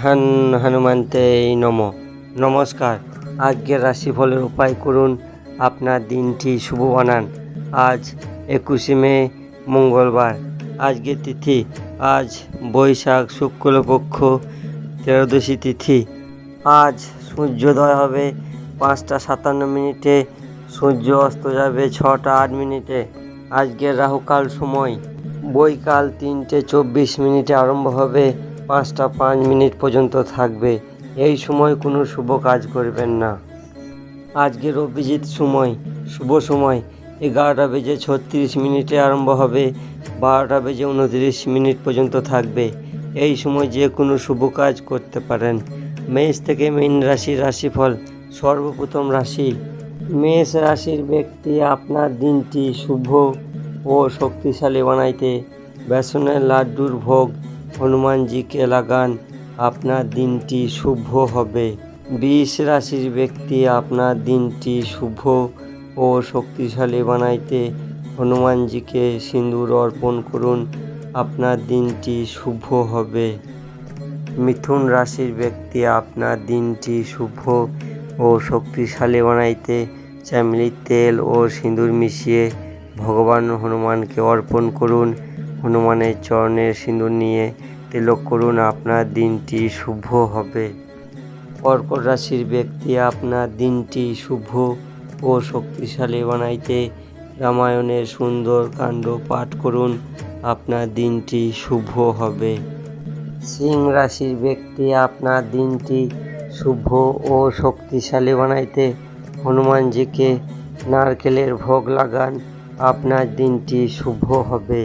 হনুমন্তে নমঃ। নমস্কার। আজকের রাশিফলের উপায় করুন, আপনার দিনটি শুভ বানান। আজ 21শে মে মঙ্গলবার। আজকের তিথি আজ বৈশাখ শুক্লপক্ষ ত্রয়োদশী তিথি। আজ সূর্যোদয় হবে 5টা 57 মিনিটে, সূর্য অস্ত যাবে 6টা 8 মিনিটে। আজকের রাহুকাল সময় বৈকাল 3টে 24 মিনিটে আরম্ভ হবে, 5টা 5 মিনিট পর্যন্ত থাকবে। এই সময় কোনো শুভ কাজ করবেন না। আজকের অভিজিৎ সময় শুভ সময় 11টা 36 মিনিটে আরম্ভ হবে, 12টা 29 মিনিট পর্যন্ত থাকবে। এই সময় যে কোনো শুভ কাজ করতে পারেন। মেষ থেকে মীন রাশির রাশিফল। সর্বপ্রথম রাশি মেষ রাশির ব্যক্তি, আপনার দিনটি শুভ ও শক্তিশালী বানাইতে বেসনের লাড্ডুর ভোগ হনুমানজিকে লাগান, আপনার দিনটি শুভ হবে। বৃষ রাশির ব্যক্তি, আপনার দিনটি শুভ ও শক্তিশালী বানাইতে হনুমানজিকে সিঁদুর অর্পণ করুন, আপনার দিনটি শুভ হবে। মিথুন রাশির ব্যক্তি, আপনার দিনটি শুভ ও শক্তিশালী বানাইতে চামেলির তেল ও সিঁদুর মিশিয়ে ভগবান হনুমানকে অর্পণ করুন, হনুমানের চরণে সিঁদুর নিয়ে তিলক করুন, আপনার দিনটি শুভ হবে। কর্কট রাশির ব্যক্তি, আপনার দিনটি শুভ ও শক্তিশালী বানাইতে রামায়ণের সুন্দর কাণ্ড পাঠ করুন, আপনার দিনটি শুভ হবে। সিংহ রাশির ব্যক্তি, আপনার দিনটি শুভ ও শক্তিশালী বানাইতে হনুমানজিকে নারকেলের ভোগ লাগান, আপনার দিনটি শুভ হবে।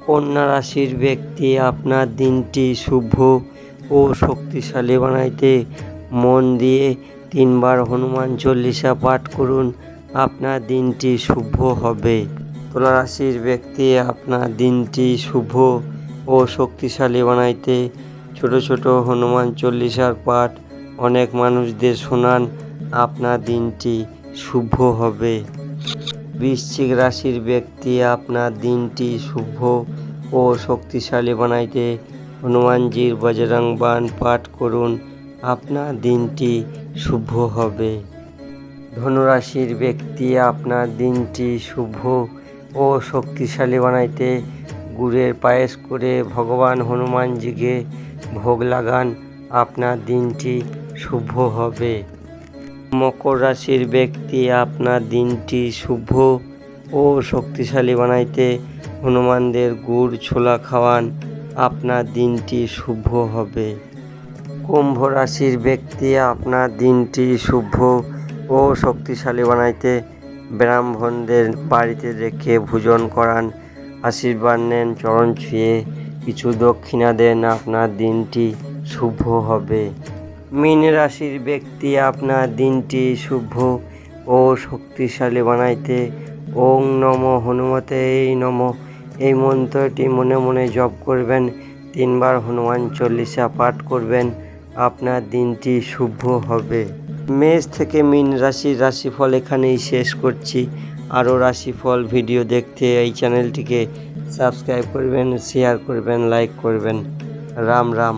কন্যা রাশির ব্যক্তি, আপনার দিনটি শুভ ও শক্তিশালী বানাইতে মন দিয়ে 3বার হনুমান চল্লিশা পাঠ করুন, আপনার দিনটি শুভ হবে। তুলা রাশির ব্যক্তি, আপনার দিনটি শুভ ও শক্তিশালী বানাইতে ছোট ছোট হনুমান চল্লিশার পাঠ অনেক মানুষদের শোনান, আপনার দিনটি শুভ হবে। বৃশ্চিক রাশির ব্যক্তি, আপনার দিনটি শুভ ও শক্তিশালী বানাইতে হনুমানজির বজরং বাণ পাঠ করুন, আপনার দিনটি শুভ হবে। ধনুরাশির ব্যক্তি, আপনার দিনটি শুভ ও শক্তিশালী বানাইতে গুড়ের পায়েস করে ভগবান হনুমানজিকে ভোগ লাগান, আপনার দিনটি শুভ হবে। মকর রাশির ব্যক্তি, আপনার দিনটি শুভ ও শক্তিশালী বানাইতে হনুমানদের গুড় ছোলা খাওয়ান, আপনার দিনটি শুভ হবে। কুম্ভ রাশির ব্যক্তি, আপনার দিনটি শুভ ও শক্তিশালী বানাইতে ব্রাহ্মণদের বাড়িতে রেখে ভোজন করান, আশীর্বাদ নেন, চরণ ছুঁয়ে কিছু দক্ষিণা দেন, আপনার দিনটি শুভ হবে। মীন রাশির ব্যক্তি, আপনার দিনটি শুভ ও শক্তিশালী বানাইতে ওং নমো হনুমতে নমঃ এই মন্ত্রটি মনে মনে জপ করবেন, 3বার হনুমান চল্লিশা পাঠ করবেন, আপনার দিনটি শুভ হবে। মেষ থেকে মীন রাশির রাশিফল এখানেই শেষ করছি। আরও রাশিফল ভিডিও দেখতে এই চ্যানেলটিকে সাবস্ক্রাইব করবেন, শেয়ার করবেন, লাইক করবেন। রাম রাম।